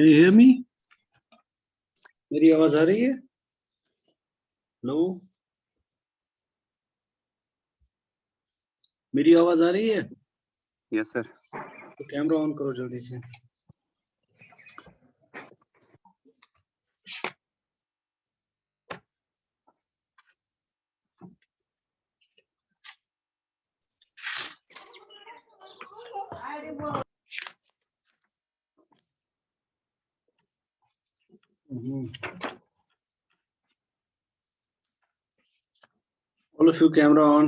Can you hear me? मेरी आवाज आ रही है? हेलो, मेरी आवाज आ रही है? Yes sir. तो कैमरा ऑन करो जल्दी से। All of you, camera on.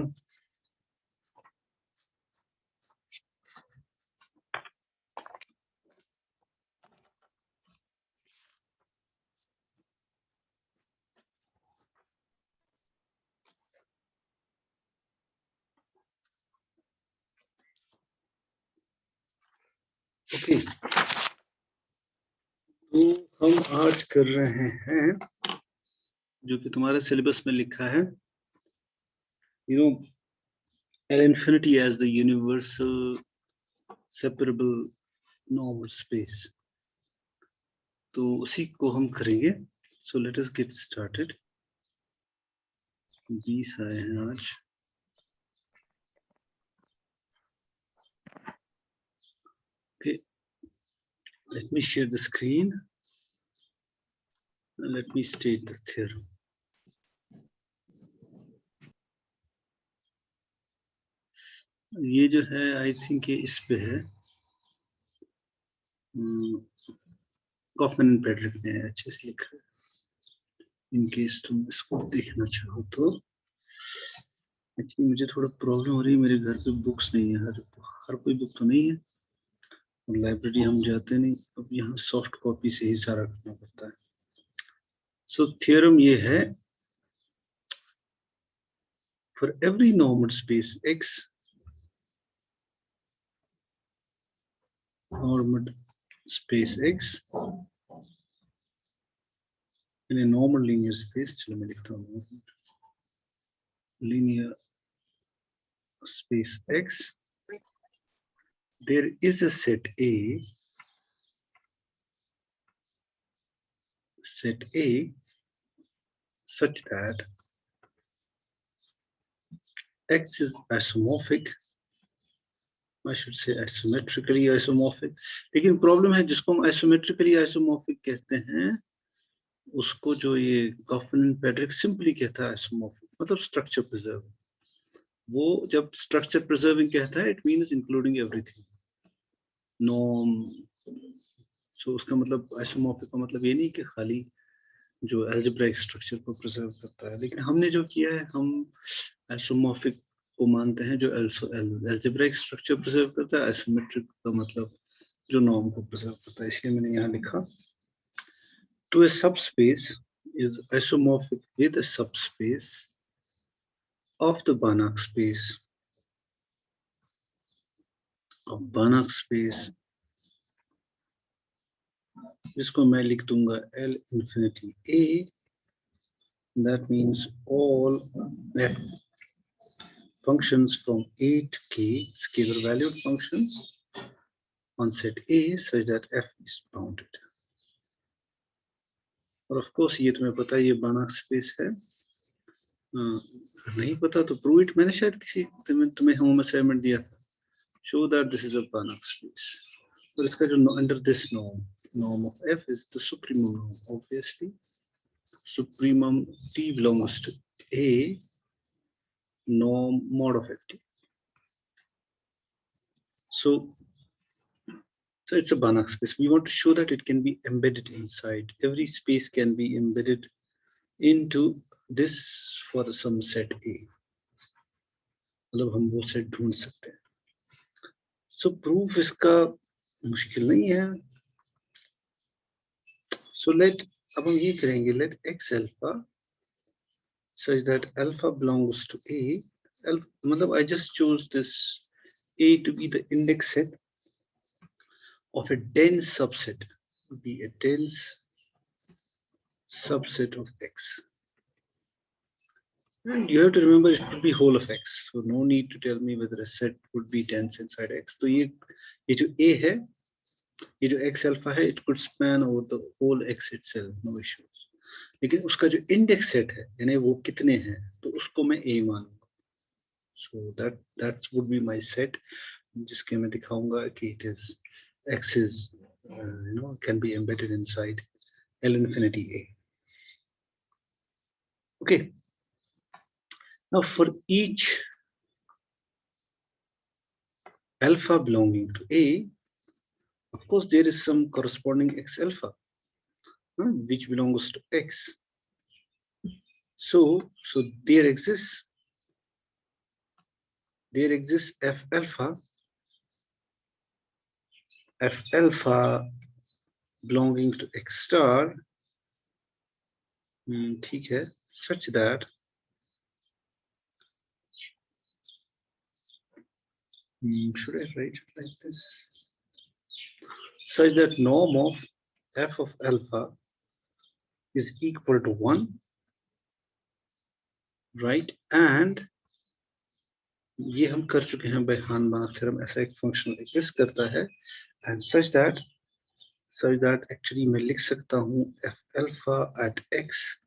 Okay, तो हम आज कर रहे हैं जो कि तुम्हारे सिलेबस में लिखा है, you know, L infinity as the universal separable normal space. तो उसी को हम करेंगे। So let us get started. 20 आए हैं आज। Okay, let me share the screen. Let me state the theorem. ये जो है आई थिंक ये इस पे है, कॉफमैन एंड पेड्रिक ने अच्छे से लिखा है। इन केस तुम इसको देखना चाहो तो। एक्चुअली मुझे थोड़ा प्रॉब्लम हो रही है, मेरे घर पे बुक्स नहीं है, हर कोई बुक तो नहीं है, और लाइब्रेरी हम जाते नहीं, अब यहाँ सॉफ्ट कॉपी से ही सारा करना पड़ता है। सो थ्योरम ये है, for every normal space x, normal space x in a normal linear space, चलो मैं लिखता हूँ linear space x, there is a set A such that x is isomorphic, I should say isometrically isomorphic, लेकिन problem है जिसको हम isometrically isomorphic कहते हैं उसको जो ये कॉफमैन एंड पेड्रिक सिंपली कहता है isomorphic, मतलब स्ट्रक्चर प्रिजर्व। वो जब स्ट्रक्चर प्रिजर्विंग कहता है it means including everything, norm. So उसका मतलब आइसोमॉर्फिक का मतलब ये नहीं कि खाली जो अलजेब्राइक स्ट्रक्चर को प्रिजर्व करता है, लेकिन हमने जो किया है हम आइसोमॉर्फिक को मानते हैं जो अलजेब्राइक स्ट्रक्चर प्रिजर्व करता है, आइसोमेट्रिक का मतलब जो नॉर्म को प्रिजर्व करता है, इसलिए मैंने यहाँ लिखा to a subspace is isomorphic with a subspace of the Banach space, of Banach space, जिसको मैं लिख दूंगा L infinity A, that means all f functions from A to K, scalar valued functions on set A such that f is bounded. और of course ये तुम्हें पता है ये Banach space है, नहीं पता तो प्रूव इट, मैंने शायद किसी तुम्हें होम असाइनमेंट दिया था, show that this is a Banach space, और इसका जो under this norm of f is the supremum norm, obviously supremum t belongs to A norm mod of ft. So it's a Banach space. We want to show that it can be embedded inside, every space can be embedded into this for some set A, मतलब हम वो set ढूंढ सकते हैं। सो proof इसका मुश्किल नहीं है। सो लेट, अब हम ये करेंगे, late x alpha such that alpha belongs to A, मतलब I just chose this A to be the index set of a dense subset, be a dense subset of x. And you have to remember it could be whole of x, so no need to tell me whether a set would be dense inside x. तो ये जो A है ये जो x alpha है, it could span over the whole x itself, no issues. लेकिन उसका जो इंडेक्स सेट है, यानी वो कितने हैं, तो उसको मैं a मानूंगा. So that would be my set, जिसके मैं दिखाऊंगा कि it is x is can be embedded inside L infinity A. Okay. Now for each alpha belonging to A, of course there is some corresponding x alpha which belongs to x. So there exists f alpha belonging to x star, ठीक है, such that should I write it like this? Such that norm of f of alpha is equal to 1, right? And ये हम कर चुके हैं by Hahnbach theorem, ऐसा एक function exist करता है, and such that actually मैं लिख सकता हूँ f alpha at x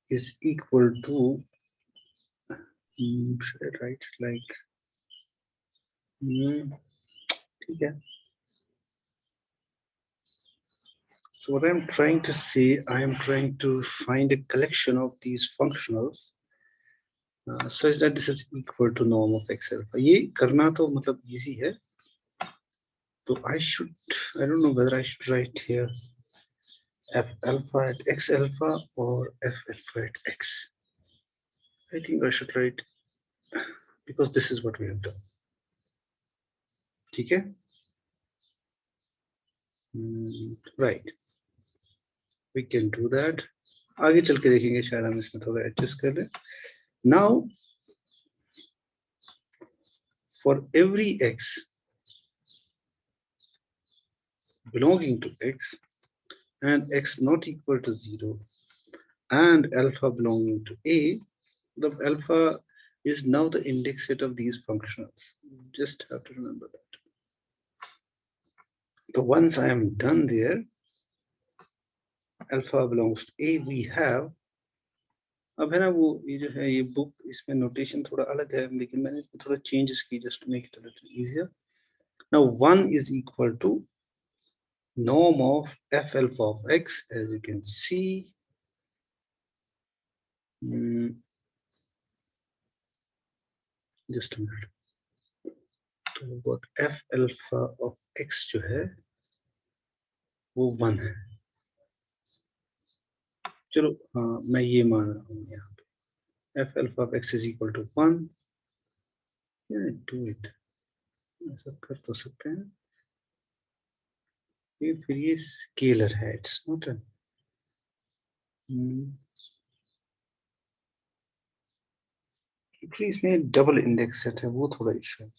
is equal to should I write it like ठीक है. So what I'm trying to say, I am trying to find a collection of these functionals such that this is equal to norm of x alpha. ये करना तो मतलब easy है. So I don't know whether I should write here f alpha at x alpha or f alpha at x. I think I should write, because this is what we have done. ठीक है? Right. We can do that. आगे चल के देखेंगे, शायद हम इसमें थोड़ा एडजस्ट कर लें. Now, for every x belonging to x and x not equal to 0 and alpha belonging to A, the alpha is now the index set of these functionals. Just have to remember that. So once I am done there, alpha belongs to A, we have, अब है ना वो ये जो है ये book, इसमें notation थोड़ा अलग है, लेकिन मैंने इसमें थोड़ा चेंजेस की just to make it a little easier. Now 1 is equal to norm of f alpha of x, as you can see. Just a minute. तो what f alpha of x जो है वो 1 है. चलो हाँ, मैं ये मान रहा हूँ यहाँ पे f alpha of x is equal to 1. Yeah, do it. ऐसा कर तो सकते हैं. ये फिर ये स्केलर है, it's not a क्योंकि इसमें डबल इंडेक्स सेट है, वो थोड़ा इशू है.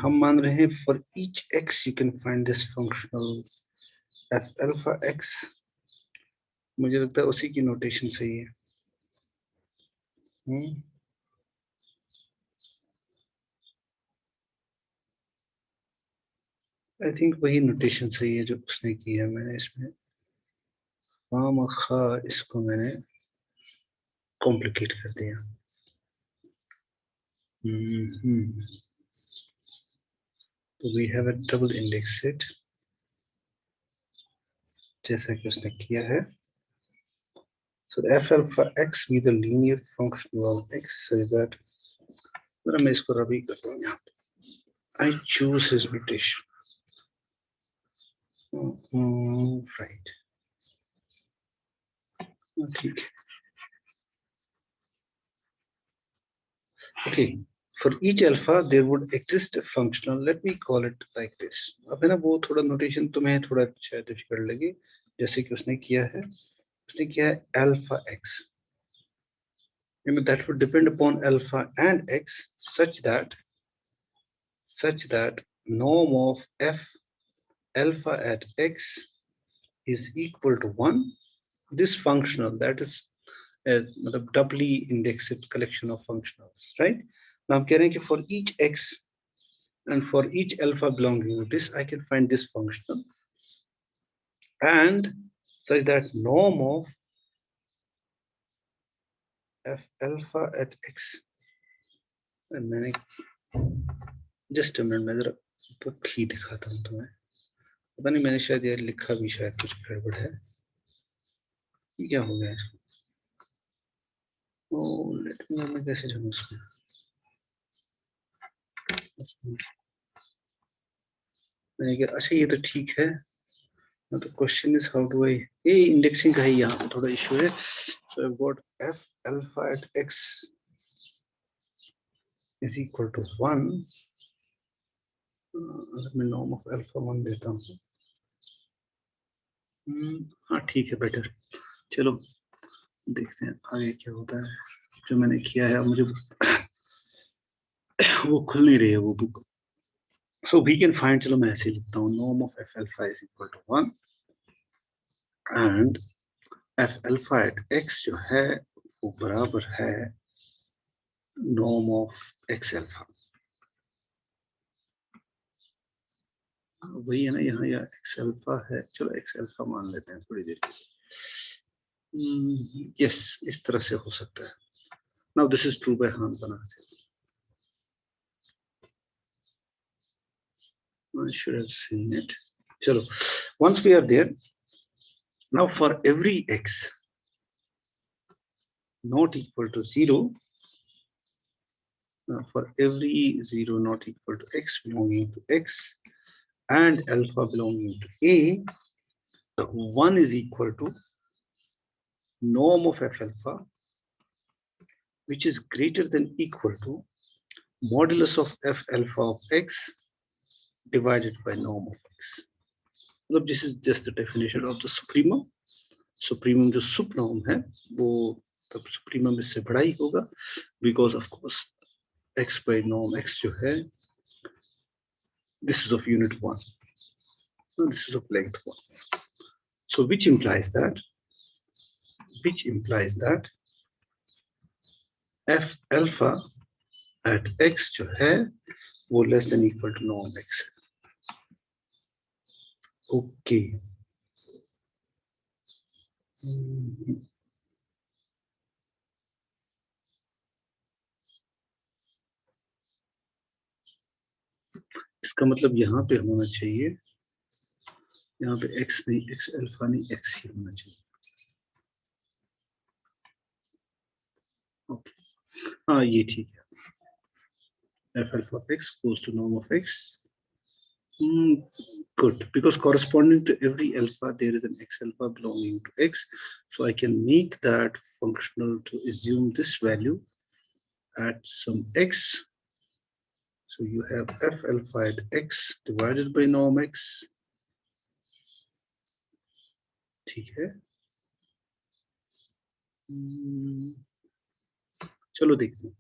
हम मान रहे हैं for each x you can find this functional f alpha x. मुझे लगता है उसी की नोटेशन सही है. आई थिंक वही नोटेशन सही है जो उसने की है. मैंने इसमें खामखा इसको मैंने कॉम्प्लिकेट कर दिया. तो we have a double index set जैसा कि उसने किया है. So f alpha x be the linear function of x such that, मैं इसको रबी करता हूँ यहाँ पे. I choose his notation. Right. ठीक है. Okay. For each alpha, there would exist a functional. Let me call it like this. अब है ना वो थोड़ा notation तुम्हें थोड़ा शायद difficult लगे, जैसे कि उसने किया है. उसने किया है alpha x. That would depend upon alpha and x such that norm of f alpha at x is equal to 1. This functional, that is the doubly indexed collection of functionals, right? Now I'm caring for each x and for each alpha belonging to this, I can find this functional, and such that norm of f alpha at x, and मैंने just a minute, मैं जरा तो ही दिखाता हूँ तुम्हें, पता नहीं मैंने शायद ये लिखा भी शायद कुछ गड़बड़ है, क्या हो गया इसको? Oh, let me मैं कैसे जाऊँ उसमें? मैंने क्या, अच्छा ये तो ठीक है. Now the question is how do I, ये indexing का ही यहाँ पे थोड़ा issue है. So I've got f alpha at x is equal to 1. अगर मैं norm of alpha 1 देता हूँ, हाँ ठीक है, better. चलो देखते हैं आगे क्या होता है. जो मैंने किया है मुझे वो खुल नहीं रही है वो book. So we can find, चलो मैं ऐसे लिखता हूँ, norm of f alpha is equal to 1 and f alpha at x जो है वो बराबर है norm of x alpha. वही है ना, यहाँ या x alpha है, चलो x alpha मान लेते हैं थोड़ी देर के लिए. yes, इस तरह से हो सकता है. now this is true by hand बना थे. I should have seen it. चलो, once we are there, now for every x not equal to 0, for every 0 not equal to x belonging to x and alpha belonging to a, 1 is equal to norm of f alpha, which is greater than equal to modulus of f alpha of x divided by norm of x. So this is just the definition of the supremum. Supremum जो subnorm है वो तब supremum इससे बड़ा ही होगा, because of course x by norm x जो है, this is of unit 1, so this is of length 1. So which implies that f alpha at x जो है वो less than equal to norm x. Okay. इसका मतलब यहाँ पे होना चाहिए, यहाँ पे x नहीं, x अल्फा नहीं, x ही होना चाहिए. ओके, हाँ ये ठीक है. f alpha of x goes to norm of x. Good, because corresponding to every alpha there is an x alpha belonging to x, so I can make that functional to assume this value at some x. So you have f alpha at x divided by norm x. ठीक है. चलो देखते हैं,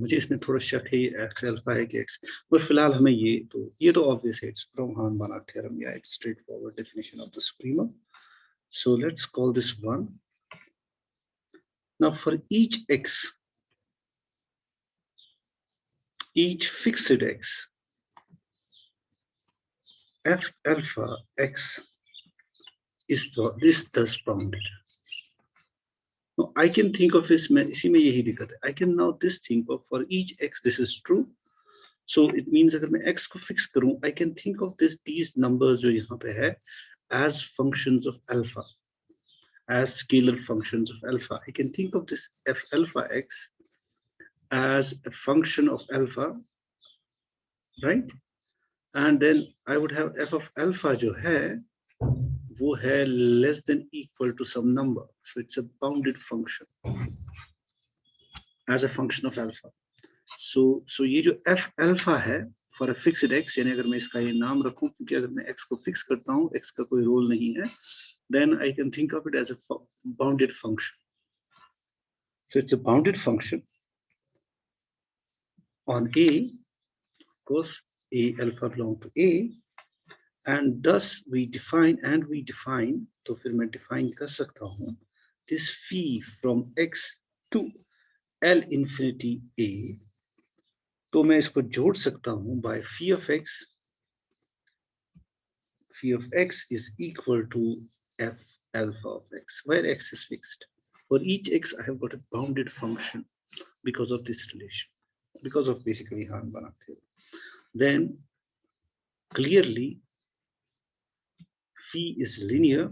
मुझे इसमें थोड़ा शक है, ये x अल्फा है कि x, पर फिलहाल हमें ये तो ऑब्वियस है, इट्स फ्रॉम हान-बाना थ्योरम, या it's straight forward definition of the supremum. So let's call this 1. Now for each x, each fixed x, f alpha x is thus bounded. Now I can think of this, इसी में यही दिक्कत है. I can now this think of for each x this is true. So it means अगर मैं x को fix करूं, I can think of these numbers जो यहाँ पे है as functions of alpha, as scalar functions of alpha. I can think of this f alpha x as a function of alpha, right? And then I would have f of alpha जो है वो है less than equal to some number, so it's a bounded function as a function of alpha. So ये जो f alpha है for a fixed x, यानी अगर मैं इसका ये नाम रखूं, क्योंकि अगर मैं x को fix करता हूँ, x का कोई रोल नहीं है, then I can think of it as a bounded function. So it's a bounded function on a, of course a alpha belong to a, and thus we define, तो फिर मैं define कर सकता हूँ this phi from x to L infinity a तो मैं इसको जोड़ सकता हूं by phi of x is equal to f alpha of x, where x is fixed. For each x, I have got a bounded function because of this relation, because of basically Hahn-Banach theorem. Then clearly phi is linear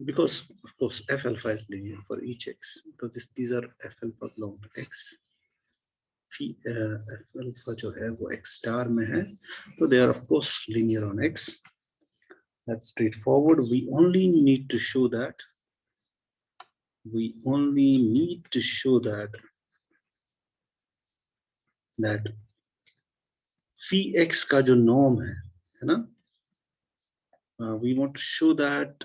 because of course f alpha is linear for each x, because these are f alpha belong to x. Phi f alpha जो है वो x star में है, so they are of course linear on x. That's straightforward. We only need to show that that phi x का जो norm है ना, we want to show that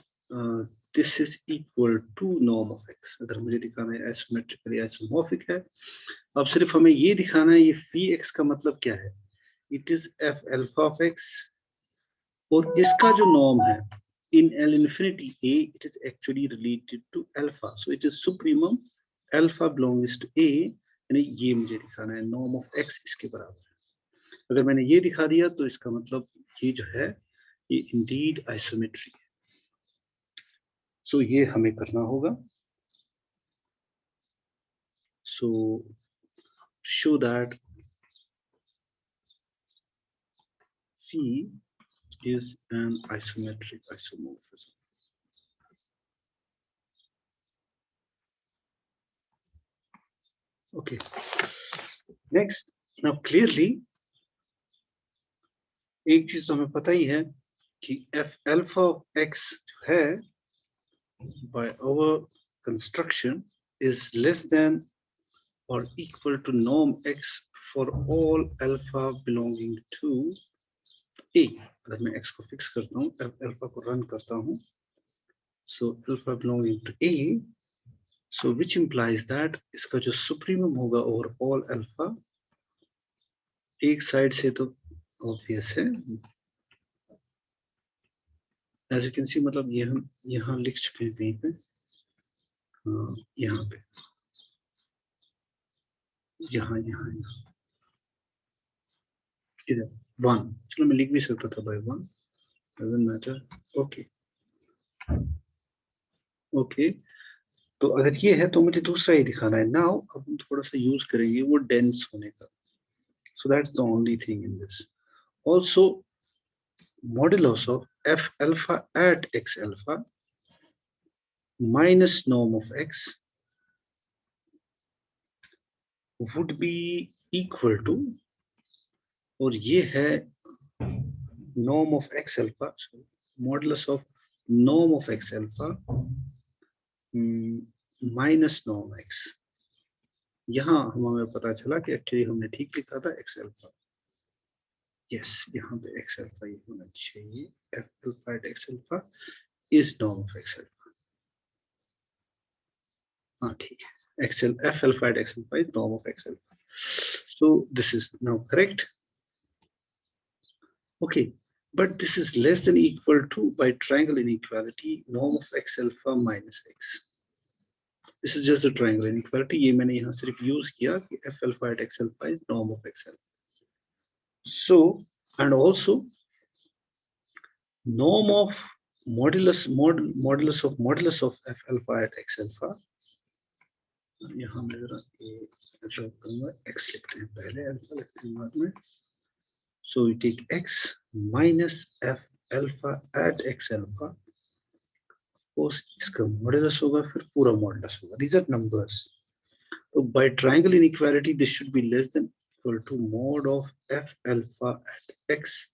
this is equal to norm of x. अगर मुझे दिखाना है asymmetrically isomorphic है, अब सिर्फ हमें ये दिखाना है ये phi x का मतलब क्या है. It is f alpha of x और इसका जो norm है in L infinity A, it is actually related to alpha, so it is supremum alpha belongs to A, यानी ये मुझे दिखाना है norm of x इसके बराबर है. अगर मैंने ये दिखा दिया तो इसका मतलब ये जो है ये indeed isometry है. So ये हमें करना होगा. So to show that phi is an isometric isomorphism. Okay. Next, now clearly एक चीज तो हमें पता ही है कि f alpha of x है by our construction is less than or equal to norm x for all alpha belonging to A. अगर मैं x को फिक्स करता हूँ, alpha को रन करता हूँ, so alpha belonging to A, so which implies that इसका जो supremum होगा over all alpha, एक साइड से तो obvious है, as you can see, मतलब ये हम यहाँ लिख चुके हैं कहीं पे, यहाँ पे, यहाँ इधर 1, चलो मैं लिख भी सकता था by 1, doesn't matter. Okay, तो अगर ये है तो मुझे दूसरा ही दिखाना है. Now अब हम थोड़ा सा यूज करेंगे वो डेंस होने का. So that's the only thing in this. Also, modulus of f alpha at x alpha minus norm of x would be equal to, और ये है norm of x alpha, so modulus of norm of x alpha minus norm x. यहाँ हमें पता चला कि actually हमने ठीक लिखा था x alpha. Yes, यहाँ पे x alpha ये होना चाहिए. f alpha at x alpha is norm of x alpha. हाँ ठीक है. f alpha at x alpha is norm of x alpha. So this is now correct. Okay, but this is less than equal to by triangle inequality norm of x alpha minus x. This is just a triangle inequality. ये मैंने यहाँ सिर्फ use किया कि f alpha at x alpha is norm of x alpha. So, and also norm of modulus of f alpha at x alpha. यहाँ मैं जरा draw करूँगा, x लिखते हैं पहले, alpha लिखते हैं बाद में. So we take x minus f alpha at x alpha. इसका मॉडुलस होगा, फिर पूरा मॉडुलस होगा. These are numbers. So by triangle inequality, this should be less than equal to mod of f alpha at x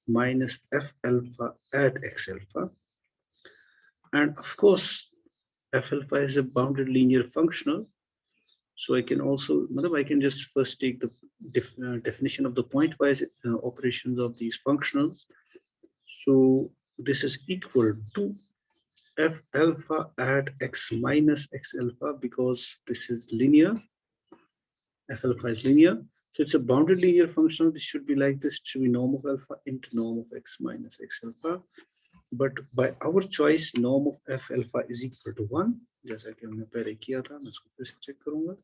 minus f alpha at x alpha. And of course, f alpha is a bounded linear functional. So I can also, I can just first take the definition of the pointwise operations of these functionals. So this is equal to f alpha at x minus x alpha, because this is linear. F alpha is linear, so it's a bounded linear functional. This should be like this. It should be norm of alpha into norm of x minus x alpha. but by our choice norm of f alpha is equal to 1, जैसा कि हमने पहले किया था, मैं इसको फिर से चेक करूंगा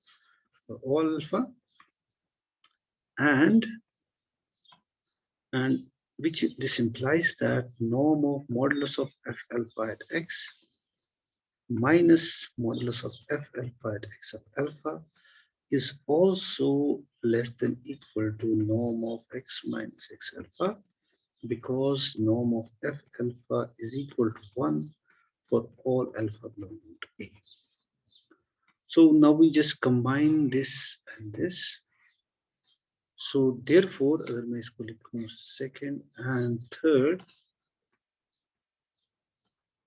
for all alpha, and which this implies that norm of modulus of f alpha at x minus modulus of f alpha at x of alpha is also less than equal to norm of x minus x alpha, because norm of f alpha is equal to 1 for all alpha belonging to A. So now we just combine this and this. So therefore, अगर मैं इसको लिखूं second and third,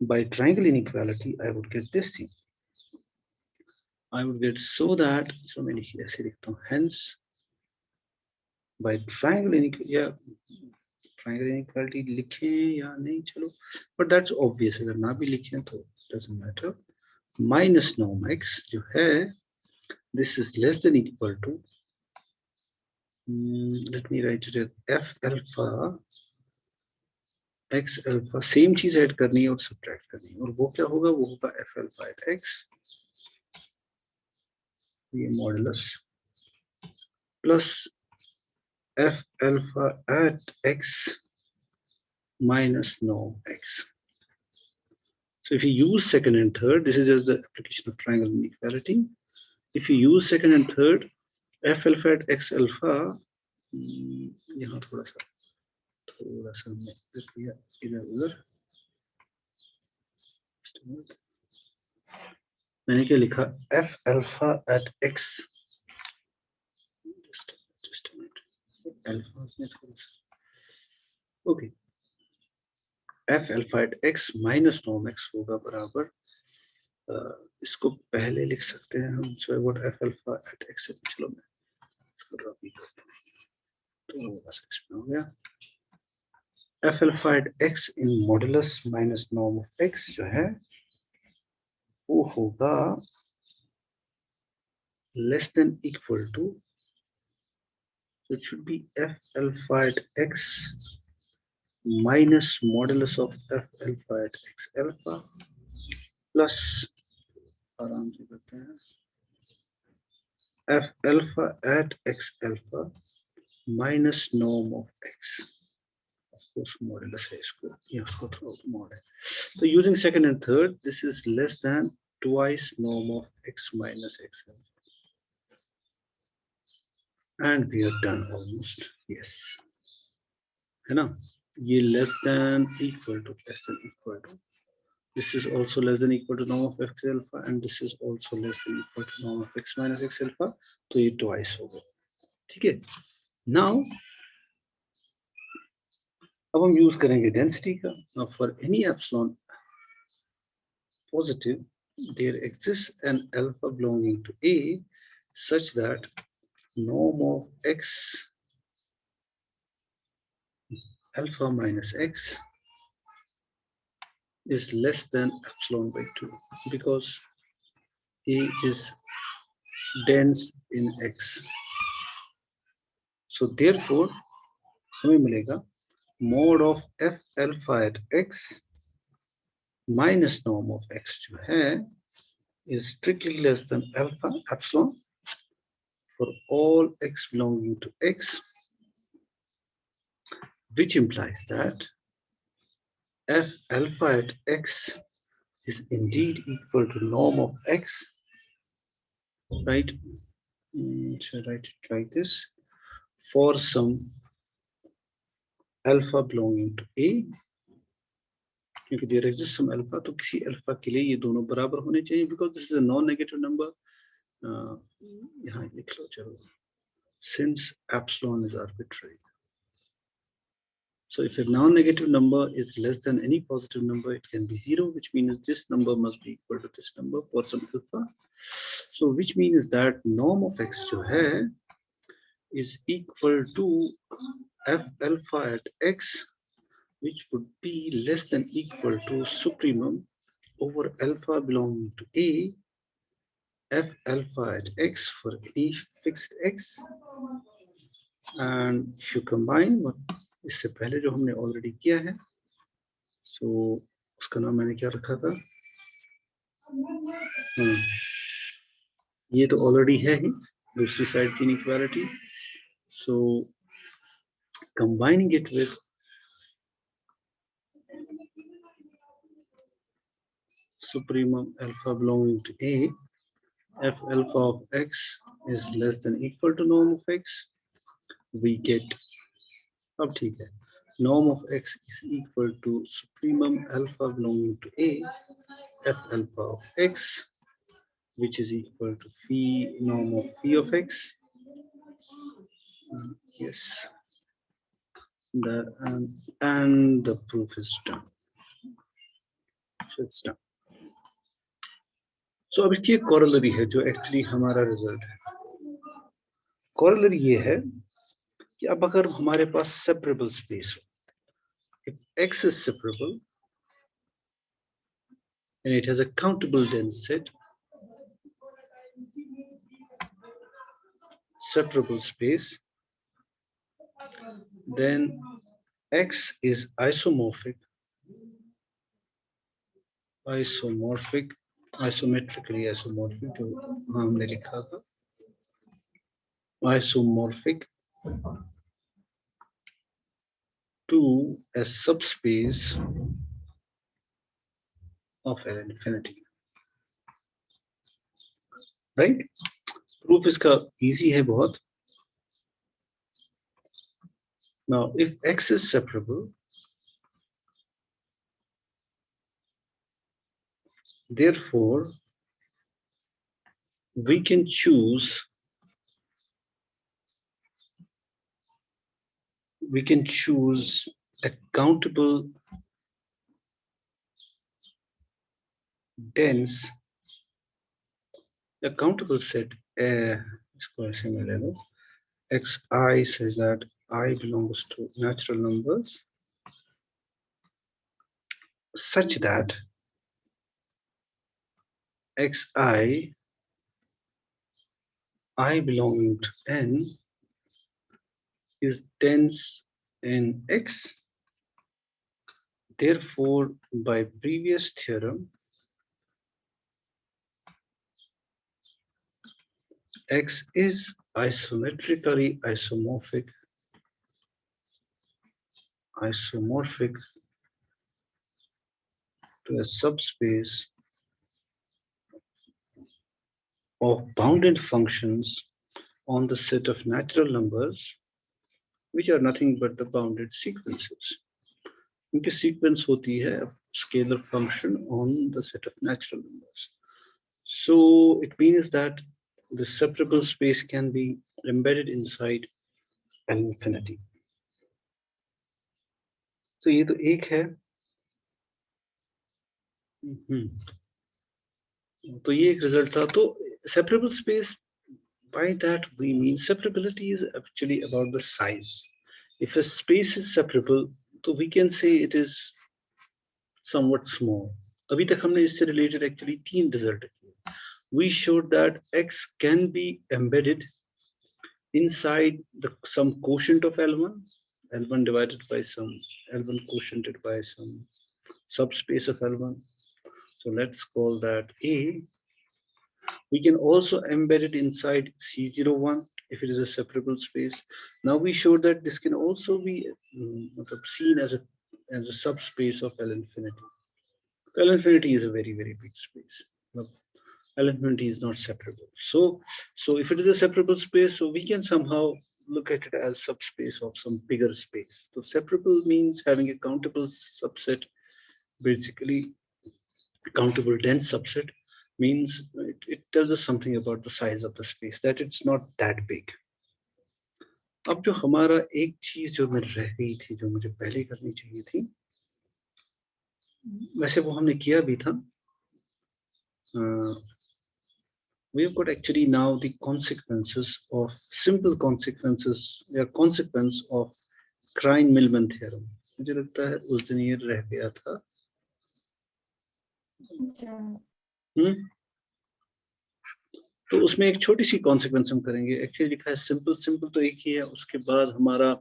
by triangle inequality, I would get this thing. I would get so that, so मैं ऐसे लिखता हूं, hence by triangle inequality, yeah, triangle inequality लिखें या नहीं, चलो, but that's obvious, अगर ना भी लिखें तो doesn't matter. Minus norm x जो है, this is less than equal to, let me write it as f alpha x alpha, same चीज ऐड करनी है और सब्ट्रैक्ट करनी है, और वो क्या होगा, वो होगा f alpha at x, ये modulus, plus f alpha at x minus norm x. So if you use second and third, this is just the application of triangle inequality. If you use second and third, f alpha at x alpha, यहाँ थोड़ा सा मैं इधर उधर, मैंने क्या लिखा, f alpha at x, just a minute, alpha में थोड़ा सा, okay, f alpha at x minus norm x होगा बराबर, इसको पहले लिख सकते हैं हम, so what f alpha at x, चलो मैं इसको ड्रॉ भी करता हूँ, तो बस इसमें हो गया, f alpha at x in modulus minus norm of x जो है वो होगा less than equal to, so it should be f alpha at x minus modulus of f alpha at x alpha plus, आराम से करते हैं, f alpha at x alpha minus norm of x, of course modulus है इसको, ये उसको throughout mod है, so using second and third, this is less than twice norm of x minus x alpha, and we are done almost, yes, है ना, ये less than equal to, this is also less than equal to norm of x alpha, and this is also less than equal to norm of x minus x alpha, तो ये twice होगा, ठीक है। Now अब हम use करेंगे density का, now for any epsilon positive, there exists an alpha belonging to A such that norm of x alpha minus x is less than epsilon by 2, because A is dense in x. So therefore हमें मिलेगा mod of f alpha at x minus norm of x जो है is strictly less than alpha epsilon for all x belonging to x, which implies that f alpha at x is indeed equal to norm of x, right? So write it like this, for some alpha belonging to A, क्योंकि there exists some alpha, तो किसी alpha के लिए ये दोनों बराबर होने चाहिए, because this is a non-negative number, यहाँ लिख लो चलो, since epsilon is arbitrary. So if a non-negative number is less than any positive number, it can be 0, which means this number must be equal to this number for some alpha. So which means that norm of x जो है is equal to f alpha at x, which would be less than equal to supremum over alpha belonging to A, f alpha at x for any fixed x, and if you combine what इससे पहले जो हमने already किया है, सो उसका नाम मैंने क्या रखा था, ये तो ऑलरेडी है ही दूसरी साइड की inequality. So combining it with supremum alpha belonging to A, if alpha of x is less than equal to norm of x, we get, अब ठीक है, norm of x is equal to supremum alpha belonging to A, f alpha of x, which is equal to phi norm of phi of x. Yes, and the proof is done. So it's done. So अब इसकी एक corollary है जो actually हमारा result है. Corollary ये है कि अब अगर हमारे पास separable space हो, if x is separable and it has a countable dense set, separable space, then x is isometrically isomorphic, जो हमने लिखा था, isomorphic to a subspace of L infinity, right? Proof इसका easy है बहुत. Now if x is separable, therefore we can choose a countable dense, a countable set, इसको ऐसे में ले लो, xi says that I belongs to natural numbers such that xi I belonging to n is dense in x. Therefore, by previous theorem, x is isometrically isomorphic to a subspace of bounded functions on the set of natural numbers, which are nothing but the bounded sequences. उनकी sequence होती है scalar function on the set of natural numbers. So it means that the separable space can be embedded inside L infinity. So ये तो एक है. तो ये एक result था. तो separable space, by that we mean separability is actually about the size. If a space is separable, so we can say it is somewhat small. अभी तक हमने इससे related actually 3 result किए. We showed that x can be embedded inside some quotient of L1 divided by some L1 quotiented by some subspace of L1. So let's call that A. We can also embed it inside C01 if it is a separable space. Now we showed that this can also be seen as a subspace of L infinity. L infinity is a very, very big space. L infinity is not separable. So if it is a separable space, so we can somehow look at it as subspace of some bigger space. So separable means having a countable subset, basically countable dense subset, means it tells us something about the size of the space, that it's not that big. अब जो हमारा एक चीज जो मेरे रह गई थी, जो मुझे पहले करनी चाहिए थी, वैसे वो हमने किया भी था. We've got actually now the consequences of simple consequences, consequence of Krein-Milman theorem. मुझे लगता है उस दिन ये रह गया था. तो उसमें एक छोटी सी कॉन्सिक्वेंस हम करेंगे. एक्चुअली लिखा है सिंपल तो एक ही है. उसके बाद हमारा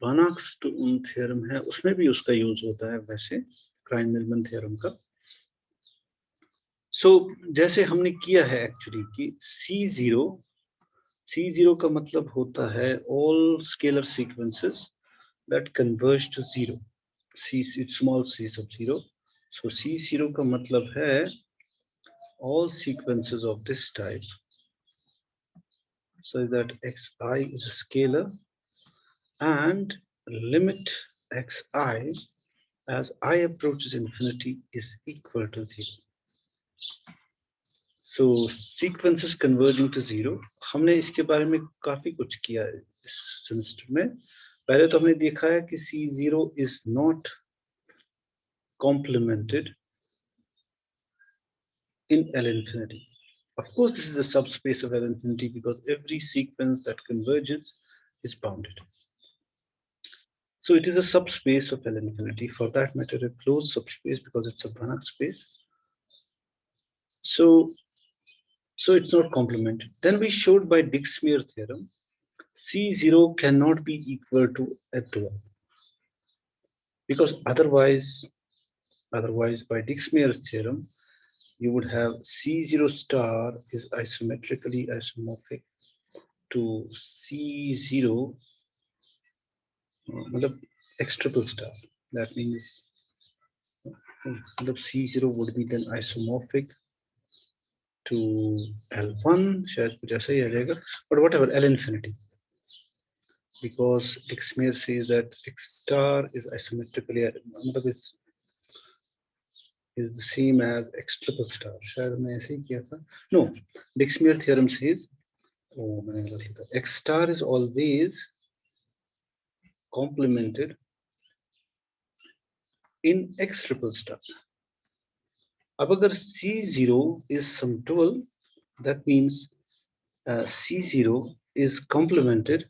Banach-Stone थ्योरम है, उसमें भी उसका यूज होता है वैसे क्राइन-मिलमैन थ्योरम का। सो जैसे हमने किया है एक्चुअली कि C0 का मतलब होता है all scalar sequences that converge to zero, small c sub 0. So C0 का मतलब है all sequences of this type, so that xi is a scalar and limit xi as I approaches infinity is equal to 0. So sequences converging to 0, हमने इसके बारे में काफी कुछ किया है इस सेमेस्टर में। पहले तो हमने देखा है कि C0 is not complemented in L infinity. Of course, this is a subspace of L infinity because every sequence that converges is bounded. So it is a subspace of L infinity. For that matter, a closed subspace because it's a Banach space. So it's not complemented. Then we showed by Dix-Meer theorem, C0 cannot be equal to a dual because otherwise by Dix-Meer theorem, you would have C0 star is isometrically isomorphic to C0 X triple star. That means C0 would be then isomorphic to L1, शायद कुछ ऐसा ही आ जाएगा, but whatever, L infinity, because Dix-Meer says that X star is isometrically, is the same as X triple star. शायद मैं ऐसे ही किया था. No, Dix-Meer theorem says, oh मैंने गलत लिखा, X star is always complemented in X triple star. अब अगर C0 is some dual, that means C0 is complemented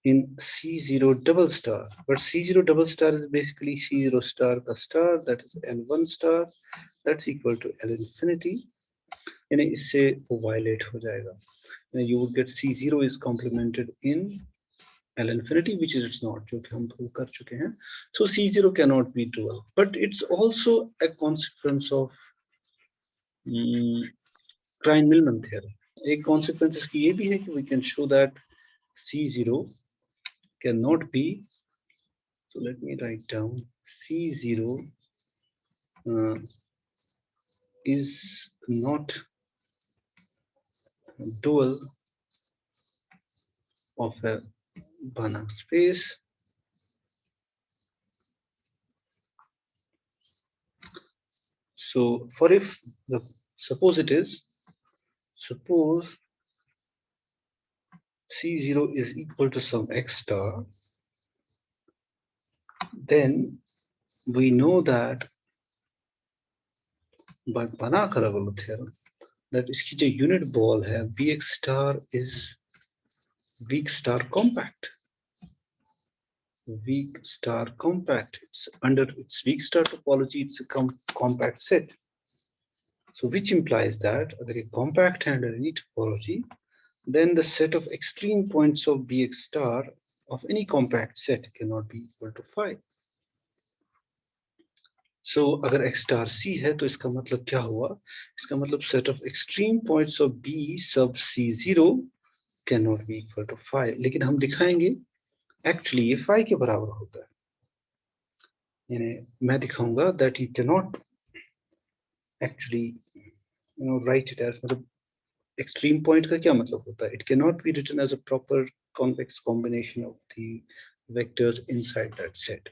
in C0 double star, but C0 double star is basically C0 star का star, that is L1 star, that's equal to L infinity. यानी इससे वो violate हो जाएगा. You would get C0 is complemented in L infinity, which is it's not, जो कि हम prove कर चुके हैं. So C0 cannot be dual, but it's also a consequence of Klein-Millman theorem. एक consequence इसकी ये भी है कि we can show that C0 cannot be, so let me write down, C0 is not dual of a Banach space. So for if the suppose C0 is equal to some X star, then we know that by Banach-Aravallo theorem that इसकी जो unit ball है Bx star is weak star compact. Weak star compact. It's under its weak star topology, it's a compact set. So which implies that अगर ये compact है under any topology, then the set of extreme points of Bx star of any compact set cannot be equal to phi. So अगर x star c है तो इसका मतलब क्या हुआ? इसका मतलब set of extreme points of B sub C0 cannot be equal to phi. लेकिन हम दिखाएंगे actually ये phi के बराबर होता है. यानी मैं दिखाऊंगा that you cannot actually write it as, मतलब extreme point का क्या मतलब होता है? It cannot be written as a proper convex combination of the vectors inside that set.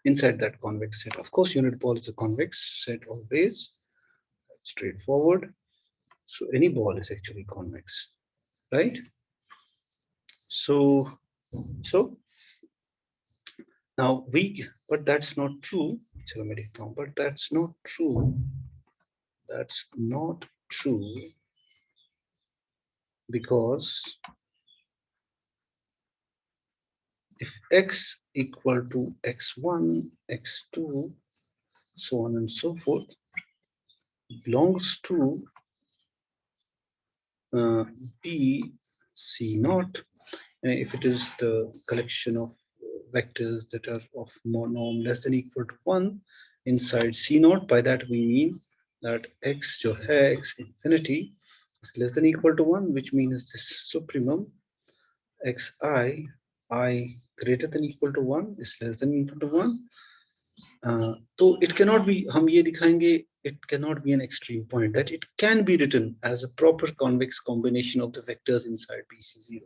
Inside that convex set, of course, unit ball is a convex set always. Straightforward. So any ball is actually convex, right? So now but that's not true. But that's not true. That's not true because if x equal to x1, x2, so on and so forth, belongs to B C naught, if it is the collection of vectors that are of norm less than equal to 1 inside C naught, by that we mean that x जो है x infinity is less than equal to 1, which means this supremum xi I greater than equal to 1 is less than equal to 1. तो it cannot be, हम ये दिखाएंगे, it cannot be an extreme point, that it can be written as a proper convex combination of the vectors inside BC0.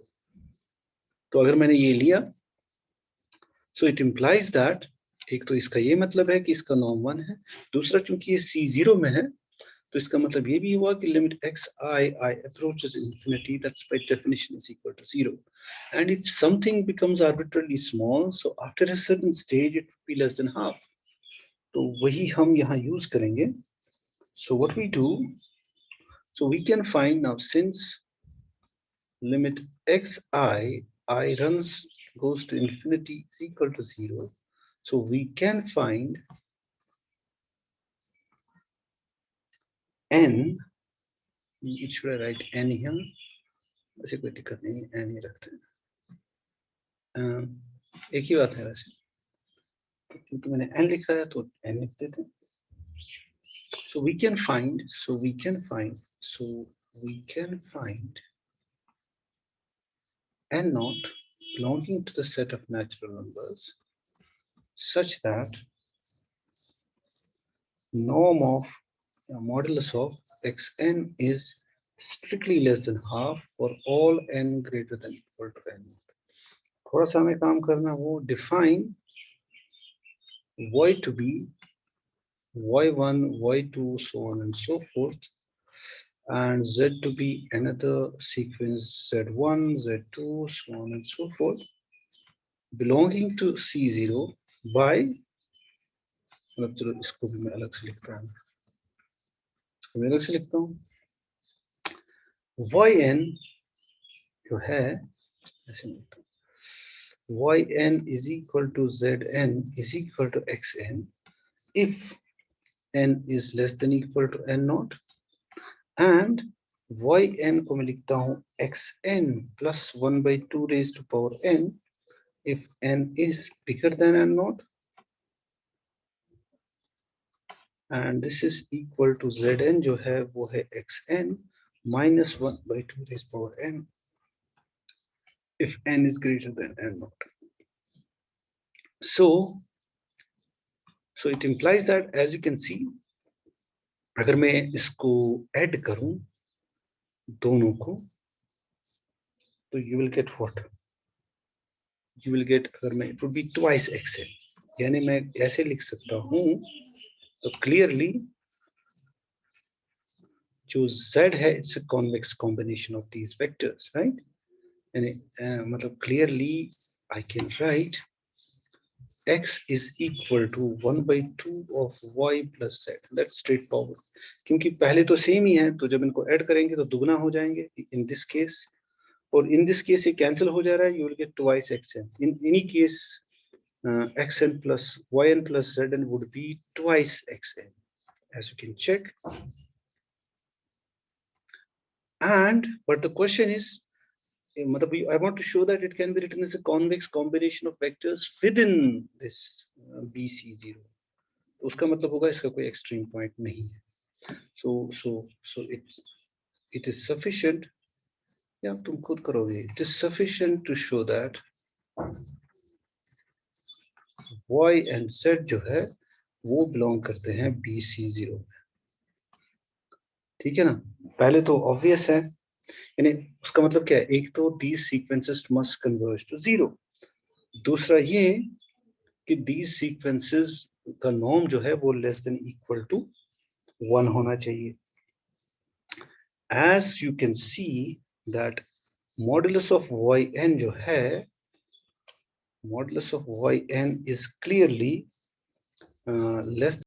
तो अगर मैंने ये लिया, so it implies that एक तो इसका ये मतलब है कि इसका नॉर्म 1 है, दूसरा चूंकि ये C0 में है तो इसका मतलब ये भी हुआ कि limit xi approaches infinity, that's by definition is equal to 0. And if something becomes arbitrarily small, so after a certain stage it would be less than half. तो वही हम यहाँ use करेंगे. So what we do, so we can find now, since limit xi goes to infinity is equal to 0, so we can find n, should I write n here? ऐसे कोई दिक्कत नहीं है, n ही रखते हैं, एक ही बात है वैसे, क्योंकि मैंने n लिखा है तो n लिख देते हैं. So we can find n naught belonging to the set of natural numbers such that norm of modulus of xn is strictly less than half for all n greater than equal to n. थोड़ा सा हमें काम करना, वो define y to be y1, y2, so on and so forth, and z to be another sequence z1, z2, so on and so forth, belonging to C0 by, मतलब चलो इसको भी मैं अलग से लिखता हूँ, इसको मैं अलग से लिखता हूँ, yn जो है ऐसे लिखता हूँ, yn is equal to zn is equal to xn if n is less than equal to n naught, and yn को मैं लिखता हूँ xn plus 1 by 2 raised to power n if n is bigger than n naught, and this is equal to zn जो है वो है xn minus 1 by 2 raised to power n if n is greater than n naught. So it implies that, as you can see, अगर मैं इसको add करूं दोनों को, तो you will get what? You will get, अगर मैं, it would be twice xn, यानी मैं ऐसे लिख सकता हूं, तो clearly जो z है, it's a convex combination of these vectors, right? यानी मतलब clearly I can write x is equal to 1 by 2 of y plus z. That's straightforward. क्योंकि पहले तो सेम ही है, तो जब इनको ऐड करेंगे तो दुगना हो जाएंगे in this case, और in this case ये कैंसिल हो जा रहा है, you will get twice xn. In any case xn plus yn plus zn would be twice xn, as you can check. And but the question is, I want to show that it can be written as a convex combination of vectors within this BC0. उसका मतलब होगा इसका कोई extreme point नहीं है. So it is sufficient. या तुम खुद करोगे. It is sufficient to show that y and z जो है वो belong करते हैं BC0. ठीक है ना? पहले तो obvious है. यानी उसका मतलब क्या है? एक तो these sequences must converge to 0. दूसरा ये कि these sequences का norm जो है वो less than equal to 1 होना चाहिए. As you can see that modulus of yn जो है, modulus of yn is clearly less